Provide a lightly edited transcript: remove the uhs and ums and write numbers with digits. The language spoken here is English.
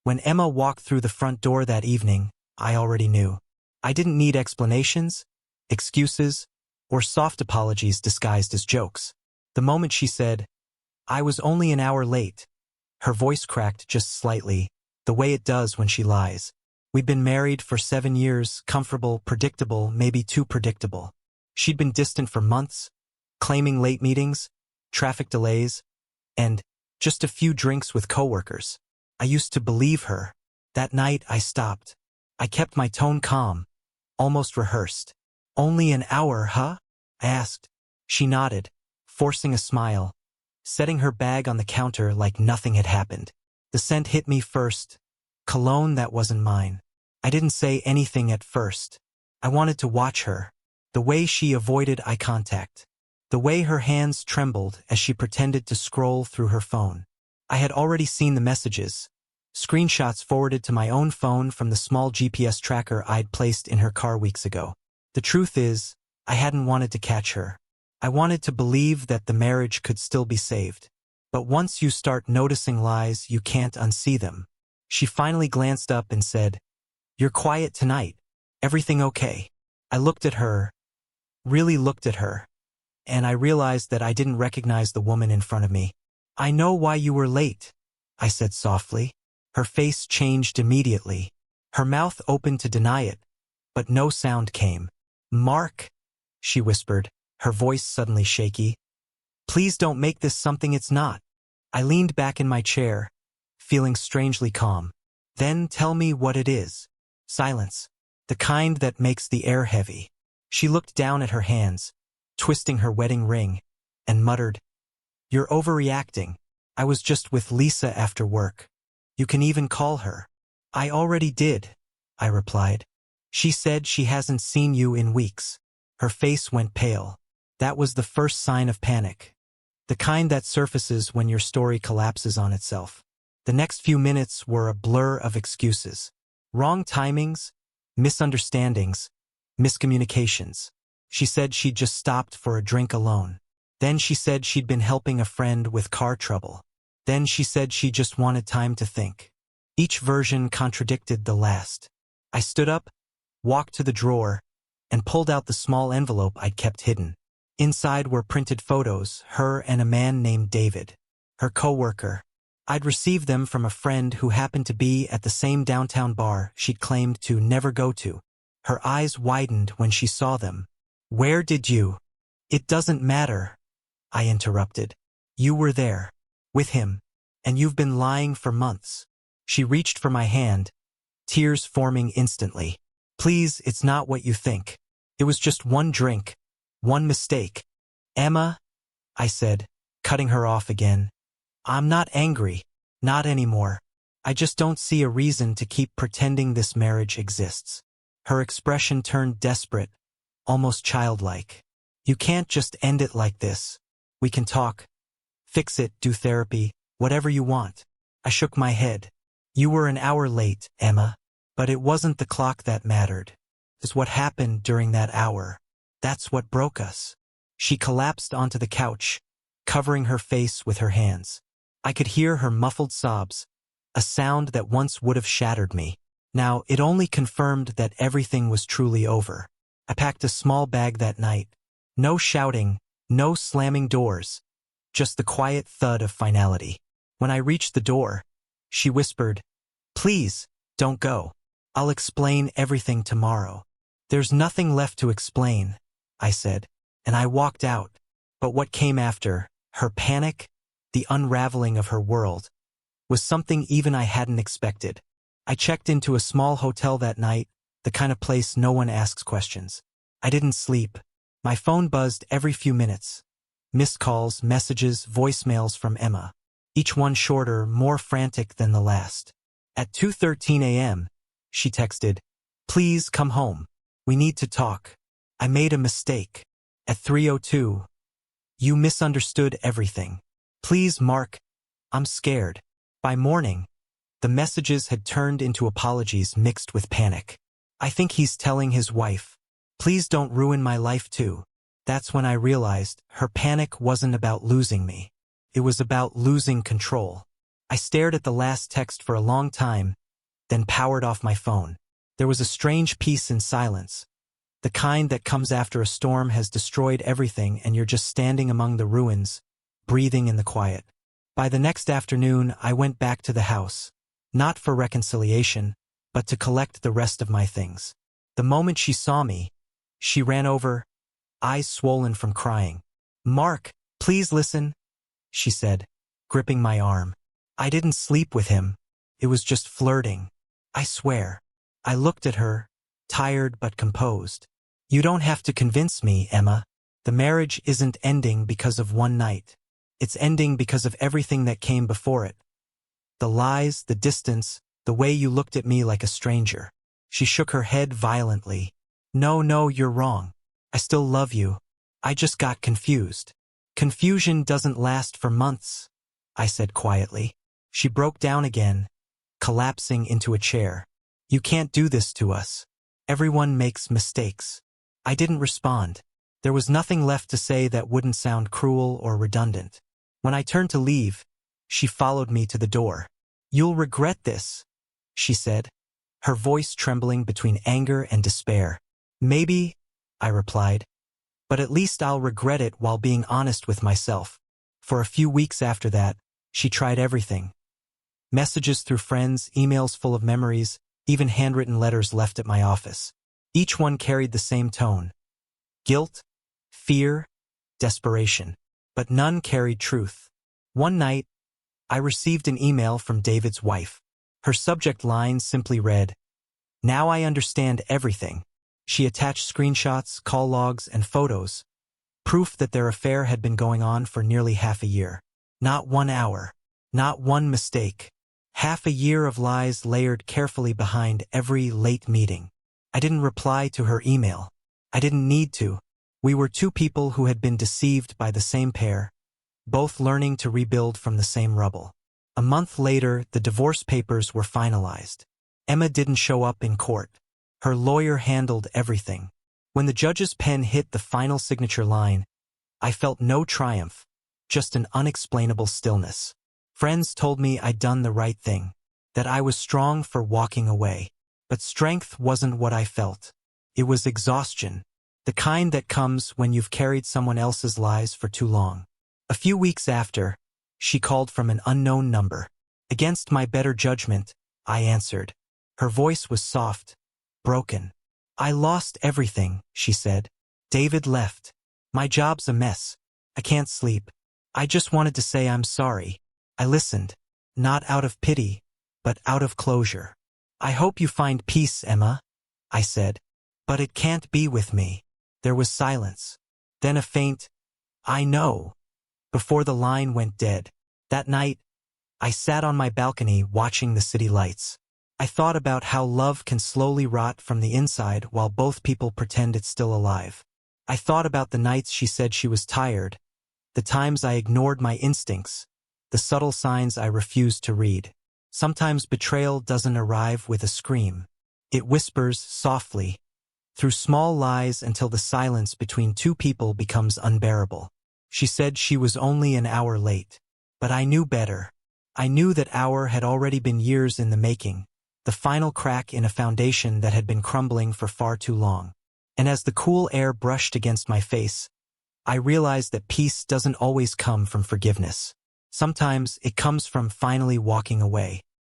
When Emma walked through the front door that evening, I already knew. I didn't need explanations, excuses, or soft apologies disguised as jokes. The moment she said, "I was only an hour late," her voice cracked just slightly, the way it does when she lies. We'd been married for 7 years, comfortable, predictable, maybe too predictable. She'd been distant for months, claiming late meetings, traffic delays, and just a few drinks with coworkers. I used to believe her. That night I stopped. I kept my tone calm, almost rehearsed. "Only an hour, huh?" I asked. She nodded, forcing a smile, setting her bag on the counter like nothing had happened. The scent hit me first, cologne that wasn't mine. I didn't say anything at first. I wanted to watch her, the way she avoided eye contact, the way her hands trembled as she pretended to scroll through her phone. I had already seen the messages, screenshots forwarded to my own phone from the small GPS tracker I'd placed in her car weeks ago. The truth is, I hadn't wanted to catch her. I wanted to believe that the marriage could still be saved. But once you start noticing lies, you can't unsee them. She finally glanced up and said, "You're quiet tonight. Everything okay?" I looked at her, really looked at her, and I realized that I didn't recognize the woman in front of me. "I know why you were late," I said softly. Her face changed immediately. Her mouth opened to deny it, but no sound came. "Mark," she whispered, her voice suddenly shaky. "Please don't make this something it's not." I leaned back in my chair, feeling strangely calm. "Then tell me what it is." Silence. The kind that makes the air heavy. She looked down at her hands, twisting her wedding ring, and muttered, "You're overreacting. I was just with Lisa after work. You can even call her." "I already did," I replied. "She said she hasn't seen you in weeks." Her face went pale. That was the first sign of panic. The kind that surfaces when your story collapses on itself. The next few minutes were a blur of excuses. Wrong timings, misunderstandings, miscommunications. She said she'd just stopped for a drink alone. Then she said she'd been helping a friend with car trouble. Then she said she just wanted time to think. Each version contradicted the last. I stood up, walked to the drawer, and pulled out the small envelope I'd kept hidden. Inside were printed photos, her and a man named David, her coworker. I'd received them from a friend who happened to be at the same downtown bar she'd claimed to never go to. Her eyes widened when she saw them. "Where did you—" "It doesn't matter," I interrupted. "You were there, with him, and you've been lying for months." She reached for my hand, tears forming instantly. "Please, it's not what you think. It was just one drink, one mistake." "Emma," I said, cutting her off again. "I'm not angry. Not anymore. I just don't see a reason to keep pretending this marriage exists." Her expression turned desperate, almost childlike. "You can't just end it like this. We can talk. Fix it, do therapy, whatever you want." I shook my head. "You were an hour late, Emma. But it wasn't the clock that mattered. It's what happened during that hour. That's what broke us." She collapsed onto the couch, covering her face with her hands. I could hear her muffled sobs, a sound that once would have shattered me. Now, it only confirmed that everything was truly over. I packed a small bag that night. No shouting, no slamming doors, just the quiet thud of finality. When I reached the door, she whispered, "Please, don't go. I'll explain everything tomorrow." "There's nothing left to explain," I said, and I walked out. But what came after, her panic, the unraveling of her world, was something even I hadn't expected. I checked into a small hotel that night, the kind of place no one asks questions. I didn't sleep. My phone buzzed every few minutes. Missed calls, messages, voicemails from Emma. Each one shorter, more frantic than the last. At 2:13 a.m., she texted, "Please come home. We need to talk. I made a mistake." At 3:02, "You misunderstood everything. Please, Mark, I'm scared." By morning, the messages had turned into apologies mixed with panic. "I think he's telling his wife. Please don't ruin my life too." That's when I realized her panic wasn't about losing me. It was about losing control. I stared at the last text for a long time, then powered off my phone. There was a strange peace in silence, the kind that comes after a storm has destroyed everything and you're just standing among the ruins, breathing in the quiet. By the next afternoon, I went back to the house, not for reconciliation, but to collect the rest of my things. The moment she saw me, she ran over, eyes swollen from crying. "Mark, please listen," she said, gripping my arm. "I didn't sleep with him. It was just flirting. I swear." I looked at her, tired but composed. "You don't have to convince me, Emma. The marriage isn't ending because of one night. It's ending because of everything that came before it. The lies, the distance, the way you looked at me like a stranger." She shook her head violently. No, you're wrong. I still love you. I just got confused." "Confusion doesn't last for months," I said quietly. She broke down again, collapsing into a chair. "You can't do this to us. Everyone makes mistakes." I didn't respond. There was nothing left to say that wouldn't sound cruel or redundant. When I turned to leave, she followed me to the door. "You'll regret this," she said, her voice trembling between anger and despair. "Maybe," I replied, "but at least I'll regret it while being honest with myself." For a few weeks after that, she tried everything. Messages through friends, emails full of memories, even handwritten letters left at my office. Each one carried the same tone. Guilt, fear, desperation. But none carried truth. One night, I received an email from David's wife. Her subject line simply read, "Now I understand everything." She attached screenshots, call logs, and photos, proof that their affair had been going on for nearly half a year. Not 1 hour. Not one mistake. Half a year of lies layered carefully behind every late meeting. I didn't reply to her email. I didn't need to. We were two people who had been deceived by the same pair, both learning to rebuild from the same rubble. A month later, the divorce papers were finalized. Emma didn't show up in court. Her lawyer handled everything. When the judge's pen hit the final signature line, I felt no triumph, just an unexplainable stillness. Friends told me I'd done the right thing, that I was strong for walking away. But strength wasn't what I felt. It was exhaustion, the kind that comes when you've carried someone else's lies for too long. A few weeks after, she called from an unknown number. Against my better judgment, I answered. Her voice was soft, broken. "I lost everything," she said. "David left. My job's a mess. I can't sleep. I just wanted to say I'm sorry." I listened, not out of pity, but out of closure. "I hope you find peace, Emma," I said. "But it can't be with me." There was silence. Then a faint, "I know," before the line went dead. That night, I sat on my balcony watching the city lights. I thought about how love can slowly rot from the inside while both people pretend it's still alive. I thought about the nights she said she was tired, the times I ignored my instincts, the subtle signs I refused to read. Sometimes betrayal doesn't arrive with a scream. It whispers softly, through small lies until the silence between two people becomes unbearable. She said she was only an hour late. But I knew better. I knew that hour had already been years in the making, the final crack in a foundation that had been crumbling for far too long. And as the cool air brushed against my face, I realized that peace doesn't always come from forgiveness. Sometimes it comes from finally walking away.